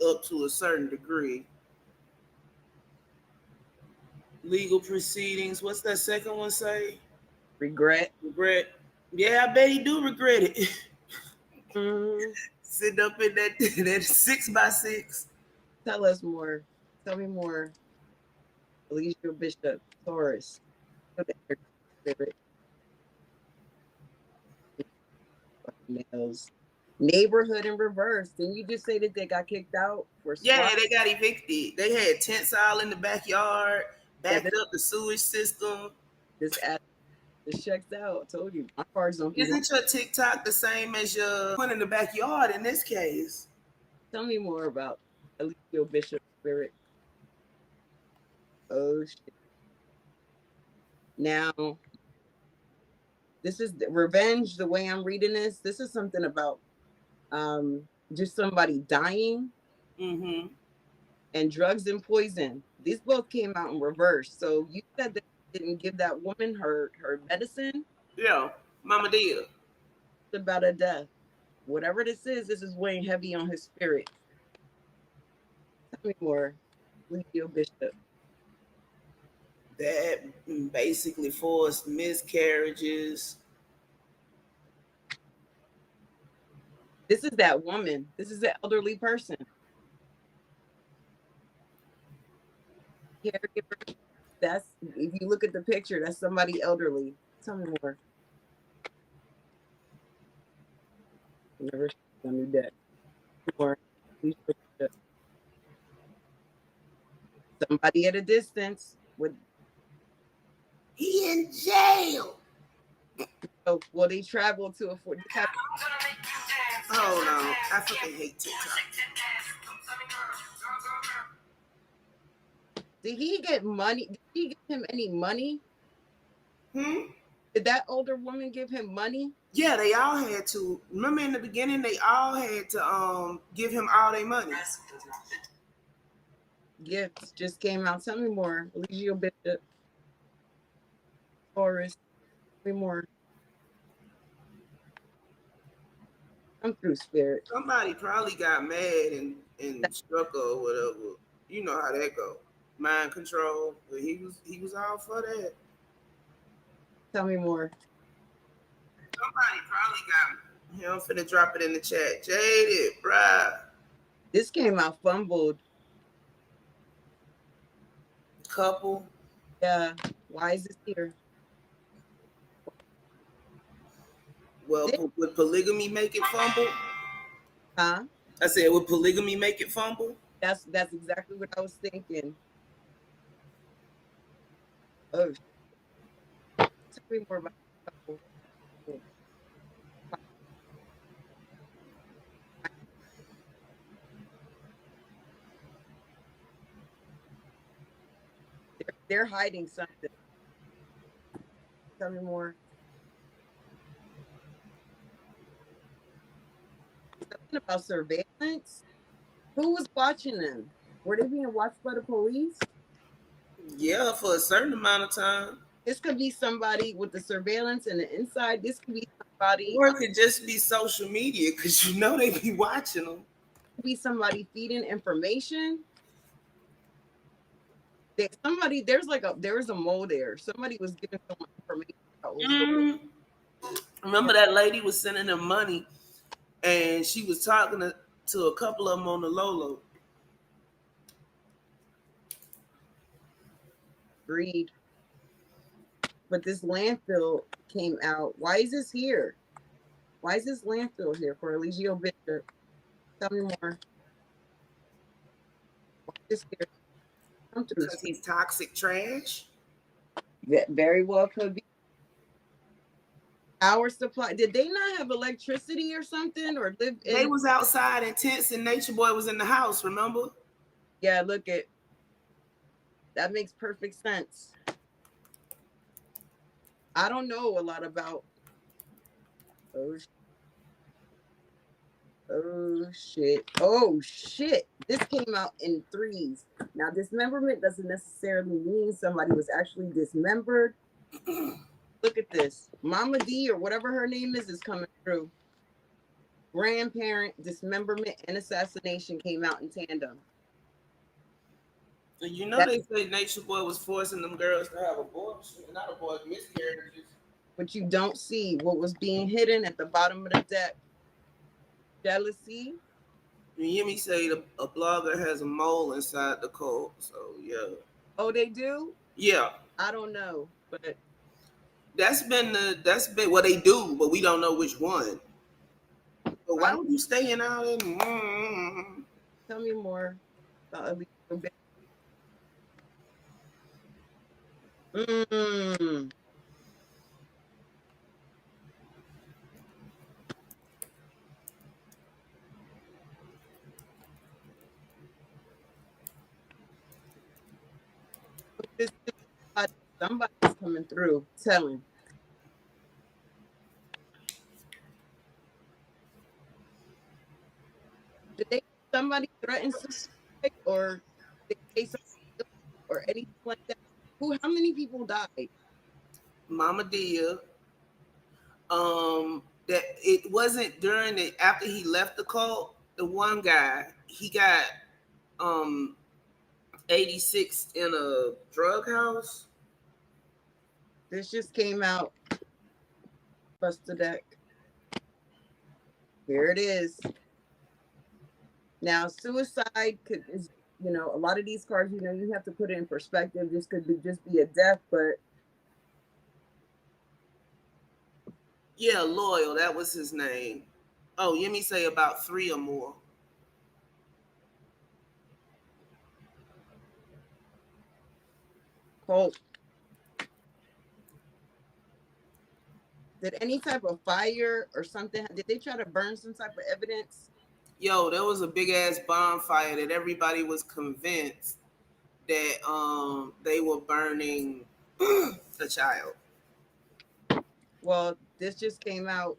up to a certain degree. Legal proceedings. What's that second one say? Regret. Regret. Yeah, I bet he do regret it. Mm-hmm. Sitting up in that that 6x6. Tell us more. Tell me more. Alicia Bishop, Taurus. Feel the energy, spirit, males. Neighborhood in reverse. Didn't you just say that they got kicked out for Yeah, squat? they got evicted. They had tents all in the backyard, Yeah, backed up the sewage system. this ad this checks out. I told you, my cars don't be like. Isn't your TikTok the same as your one in the backyard in this case? Tell me more about Alicia Bishop spirit. Oh shit. Now, this is revenge. The way I'm reading this is something about just somebody dying Mm-hmm. and drugs and poison. These both came out in reverse. So you said that you didn't give that woman her medicine. Yeah, Mama Dia. It's about a death. Whatever this is weighing heavy on his spirit. Tell me more, Leo Bishop. That basically forced miscarriages. This is that woman. This is the elderly person. Caregiver. That's if you look at the picture, that's somebody elderly. Tell me more. Never on your deck. More. Somebody at a distance with He in jail. oh, well they traveled to a this happened. Hold on. I fucking hate TikTok. Did he get money? Did he give him any money? Hmm? Did that older woman give him money? Yeah, they all had to. Remember in the beginning, they all had to give him all their money. Gifts just came out. Tell me more. Legio Bishop, Taurus. Tell me more. Come through, spirit. Somebody probably got mad and struck her or whatever. You know how that go. Mind control. But he was all for that. Tell me more. Somebody probably got. I'm finna drop it in the chat. Jaded, bruh. This came out fumbled. Couple. Yeah. Why is this here? Well, This, would polygamy make it fumble? huh? I said, would polygamy make it fumble? That's exactly what I was thinking. Oh, tell me more about the couple. They're hiding something. Tell me more. Something about surveillance. Who was watching them? Were they being watched by the police? Yeah, for a certain amount of time. This could be somebody with the surveillance and the inside. This could be somebody. Or it could just be social media because you know they be watching them. Could be somebody feeding information. Somebody there was a mole there. Somebody was giving someone information about what's going. Mm. Remember that lady was sending them money and she was talking to a couple of them on the Lolo. Greed. But this landfill came out. Why is this here? Why is this landfill here for Eligio Bishop? Tell me more. Why is this here? Come through. Because he's toxic trash. Very well could be. Our supply. Did they not have electricity or something, or live They in? was outside in tents and Nature Boy was in the house, remember? Yeah, look at that makes perfect sense. I don't know a lot about. Oh, oh shit! Oh shit! This came out in threes. Now, dismemberment doesn't necessarily mean somebody was actually dismembered. Look at this. Mama D or whatever her name is coming through. grandparent dismemberment and assassination came out in tandem. And you know That, they say Nature Boy was forcing them girls to have abortions, not abortion, miscarriages. but you don't see what was being hidden at the bottom of the deck. Jealousy. You hear me say a blogger has a mole inside the cult. So yeah, Oh, they do? yeah. I don't know, but That's been what they do, but we don't know which one. But I why don't. would you staying out in? Tell me more about Alicia. Mm, this somebody's coming through telling. Did they somebody threaten suicide or did they say something or anything like that? Who? How many people died? Mama Dia. That it wasn't during it after he left the cult. The one guy he got 86 in a drug house. This just came out. Bust the deck. Here it is. Now, suicide could is a lot of these cards. You have to put it in perspective. This could be just be a death, but Yeah, Loyal. That was his name. Oh, let me say about three or more. Colt. Did any type of fire or something? Did they try to burn some type of evidence? Yo, there was a big ass bonfire that everybody was convinced that they were burning a child. Well, this just came out